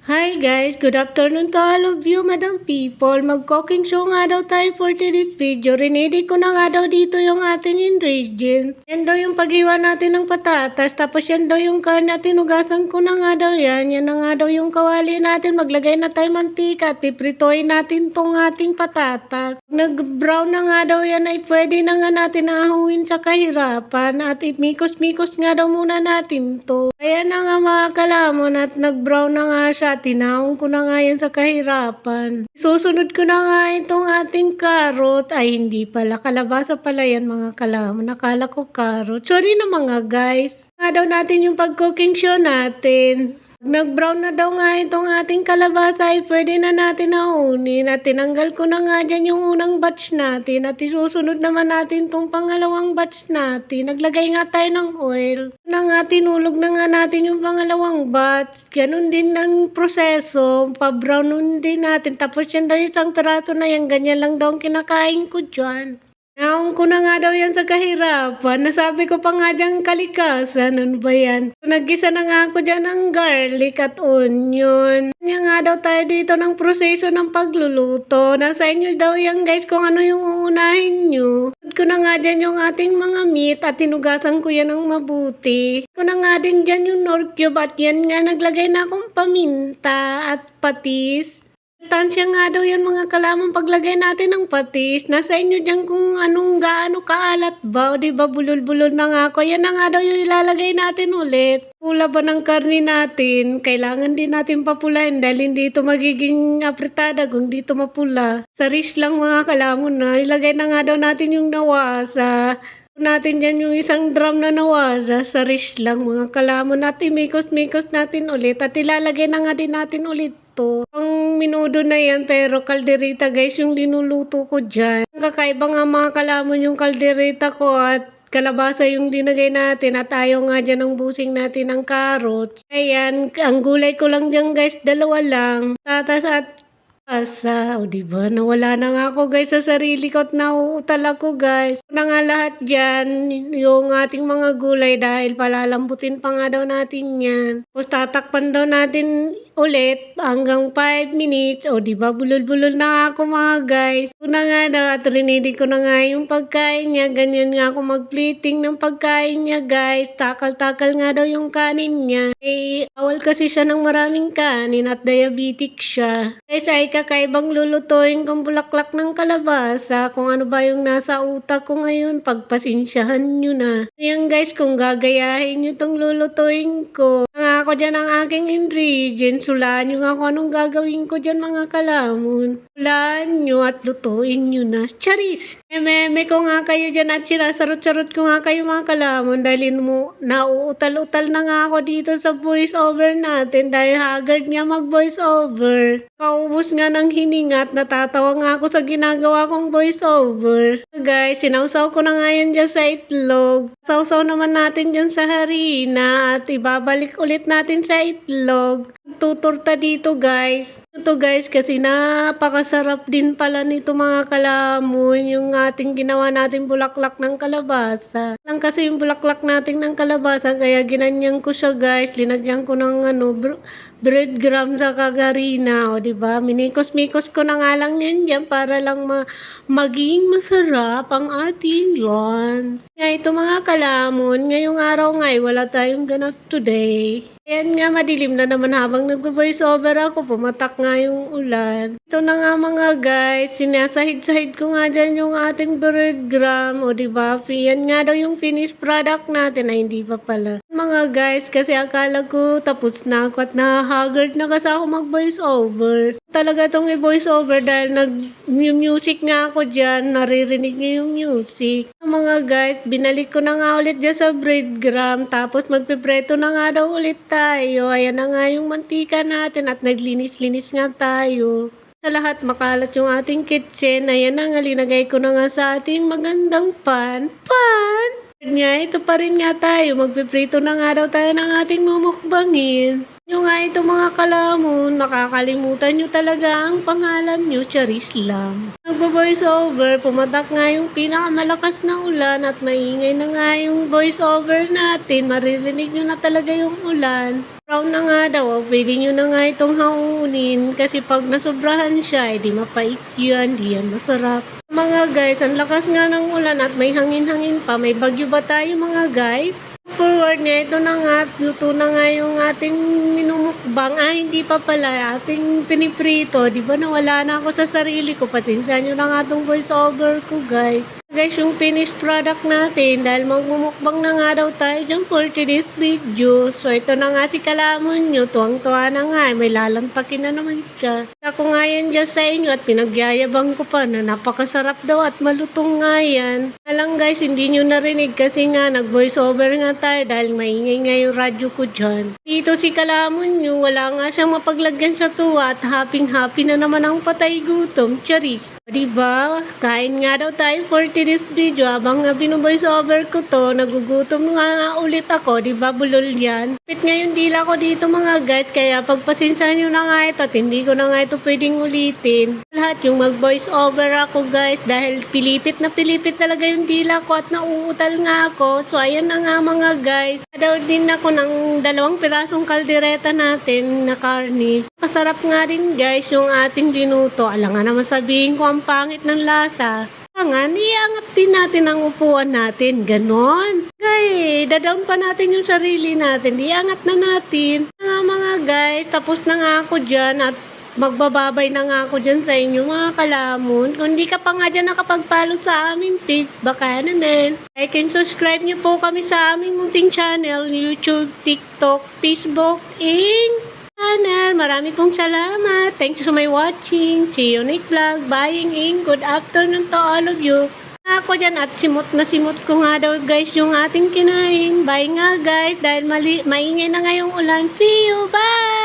Hi guys, good afternoon to all of you, Madam People. Mag-cooking show nga daw tayo for today's video. Rinidi ko na nga daw dito yung ating ingredients. Yan daw yung pag-iwan natin ng patatas. Tapos yan daw yung karne at tinugasan ko na nga daw yan. Yan na nga daw yung kawali natin. Maglagay na tayo mantika at pipritoy natin tong ating patatas. Nag-brown na nga daw yan ay pwede na nga natin ahuin sa kahirapan. At imikos-mikos nga daw muna natin to. Kaya na nga mga kalamon at nag-brown na nga siya. Tinahon ko na nga yan sa kahirapan. Susunod ko na nga itong ating carrot. Ay hindi pala, kalabasa pala yan mga kalamon. Nakala ko carrot. Sorry na mga guys. Nga daw natin yung pag-cooking show natin. Nag-brown na daw nga itong ating kalabasa ay pwede na natin nahunin at tinanggal ko na nga dyan yung unang batch natin at isusunod naman natin itong pangalawang batch natin. Naglagay nga tayo ng oil. Na nga tinulog na nga natin yung pangalawang batch. Ganun din ang proseso. Pa-brown din natin. Tapos yan daw yung isang piraso na yan. Ganyan lang daw ang kinakain ko dyan. Naong ko na nga daw yan sa kahirapan. Nasabi ko pa nga dyan kalikasan. Ano ba yan? Nag-isa na nga ako dyan ng garlic at onion. Kanya nga daw tayo dito ng proseso ng pagluluto. Nasa inyo daw yan guys kung ano yung uunahin nyo. Ko na nga dyan yung ating mga meat at tinugasan ko yan ng mabuti. Ko na nga din dyan yung nor cube at yan nga naglagay na akong paminta at patis. Tansya nga daw yan mga kalamang paglagay natin ng patis. Nasa inyo dyan kung anong gaano kaalat ba. O diba bulol-bulol na nga ako. Yan na nga daw yung ilalagay natin ulit. Pula ba ng karni natin? Kailangan din natin papulain dahil hindi ito magiging apritada kung dito mapula. Sa rish lang mga kalamon na. Ilagay na nga daw natin yung nawasa. Natin yan yung isang drum na nawasa sa rish lang mga kalamon natin. Mikos-mikos natin ulit at ilalagay na nga din natin ulit to. Ang minudo na yan pero kalderita guys yung linuluto ko dyan. Kakaiba nga mga kalamon yung kalderita ko at kalabasa yung dinagay natin at ayaw nga dyan ang busing natin ng carrots. Ayan, ang gulay ko lang dyan guys, dalawa lang. Tatas at asa, o diba, nawala na nga ako guys sa sarili ko at nauutal ako guys. Na nga lahat dyan, yung ating mga gulay dahil palalambutin pa nga daw natin yan. Tapos tatakpan daw natin ulit hanggang 5 minutes. O diba, bulol-bulol na ako mga guys. Una nga daw at rinidi ko na nga yung pagkain niya. Ganyan nga ako mag-plating ng pagkain niya guys. Takal-takal nga daw yung kanin niya. Eh, awal kasi siya ng maraming kanin at diabetic siya. Guys, ay kakaibang lulutuin kong bulaklak ng kalabasa. Kung ano ba yung nasa utak ko ngayon, pagpasensyahan nyo na. Ayan guys, kung gagayahin nyo tong lulutuin ko. Nga ako dyan ang aking ingredients. Hulaan nyo nga kung anong gagawin ko dyan mga kalamon. Hulaan nyo at lutuin nyo na. Charis! Meme ko nga kayo dyan at sinasarot-sarot ko nga kayo mga kalamon dahil nauutal-utal na nga ako dito sa voice over natin dahil haggard nga mag voice over. Kaubos nga ng hininga at natatawa nga ako sa ginagawa kong voice over. Guys, sinawsaw ko na nga yan dyan sa itlog. Sausaw naman natin dyan sa harina at ibabalik ulit natin sa itlog. Tuturta dito guys. Ito guys kasi napakasarap din pala nito mga kalamon yung ating ginawa natin bulaklak ng kalabasa. Lang kasi yung bulaklak natin ng kalabasa kaya ginanyan ko siya guys. Linagyan ko ng breadcrumbs sa kagarina. O diba? Minikos-mikos ko na nga lang yan dyan para lang maging masarap ang ating lunch. Kaya ito mga kalamon, ngayong araw nga wala tayong ganap today. Ayan nga, madilim na naman habang nag-voice over ako, pumatak nga yung ulan. Ito na nga mga guys, sinasahid-sahid ko nga dyan yung ating breadcrumb, o diba, yan nga daw yung finished product natin, ay hindi pa pala. Mga guys, kasi akala ko tapos na ako at nahahaggard na kasi ako mag-voice over. Talaga tong i-voice over dahil nag-music nga ako dyan, naririnig niyo yung music. Mga guys, binalik ko na nga ulit dyan sa breadcrumb, tapos magpipreto na nga daw ulit tayo. Ayan na nga yung mantika natin at naglinis-linis nga tayo. Sa lahat makalat yung ating kitchen. Ayan na nga, linagay ko na nga sa ating magandang pan. Ito pa rin nga tayo. Magpiprito na nga daw tayo ng ating mumukbangin. Yung nga ito mga kalamon, makakalimutan nyo talaga ang pangalan nyo, Charis lang. Nagbo-voice over, pumatak nga yung pinakamalakas na ulan at maingay na nga yung voice over natin. Maririnig nyo na talaga yung ulan. Brown na nga daw, pwede nyo na nga itong haunin kasi pag nasobrahan siya, edi mapait yan, di yan masarap. Mga guys, ang lakas nga ng ulan at may hangin-hangin pa. May bagyo ba tayo mga guys? Forward nga, ito na nga, luto na nga yung ating minumukbang. Hindi pa pala, ating piniprito. Di ba nawala na ako sa sarili ko? Pasensya nyo na nga itong voice over ko guys. Guys, yung finished product natin, dahil magmumukbang na nga daw tayo dyan for today's video. So, ito na nga si kalamon nyo, tuwang-tuwa na nga, may lalantakin na naman siya. Ako nga yan dyan sa inyo at pinagyayabang ko pa na napakasarap daw at malutong nga yan. Alang guys, hindi nyo narinig kasi nga nag-voice over nga tayo dahil maingay nga yung radyo ko dyan. Dito si kalamon nyo, wala nga siyang mapaglagyan sa tuwa at happy na naman ang patay gutom, Charis. Diba? Kain nga daw tayo for today's video. Habang binu-voice over ko to, nagugutom nga ulit ako. Diba? Bulol yan. Pit nga yung dila ko dito mga guys. Kaya pagpasensya nyo na nga ito at hindi ko na nga ito pwedeng ulitin. Lahat yung mag-voice over ako guys. Dahil pilipit na pilipit talaga yung dila ko at nauutal nga ako. So ayan na nga mga guys. Daw din ako ng 2 pirasong kaldereta natin na karne. Masarap nga din guys yung ating dinuto. Alam nga naman sabihin ko ang pangit ng lasa. Nga, iangat din natin ang upuan natin. Ganon. Guys, dadown pa natin yung sarili natin. Iangat na natin. Nga mga guys, tapos na nga ako dyan at magbababay na nga ako dyan sa inyo mga kalamon. Kung di ka pa nga dyan nakapag-follow sa aming page, baka naman. Like and subscribe nyo po kami sa aming munting channel, YouTube, TikTok, Facebook, and channel. Marami pong salamat. Thank you so much watching. See you next vlog. Bye and good afternoon to all of you. Ako dyan at simot na simot ko nga daw guys yung ating kinain. Bye nga guys dahil maingay na nga yung ulan. See you. Bye!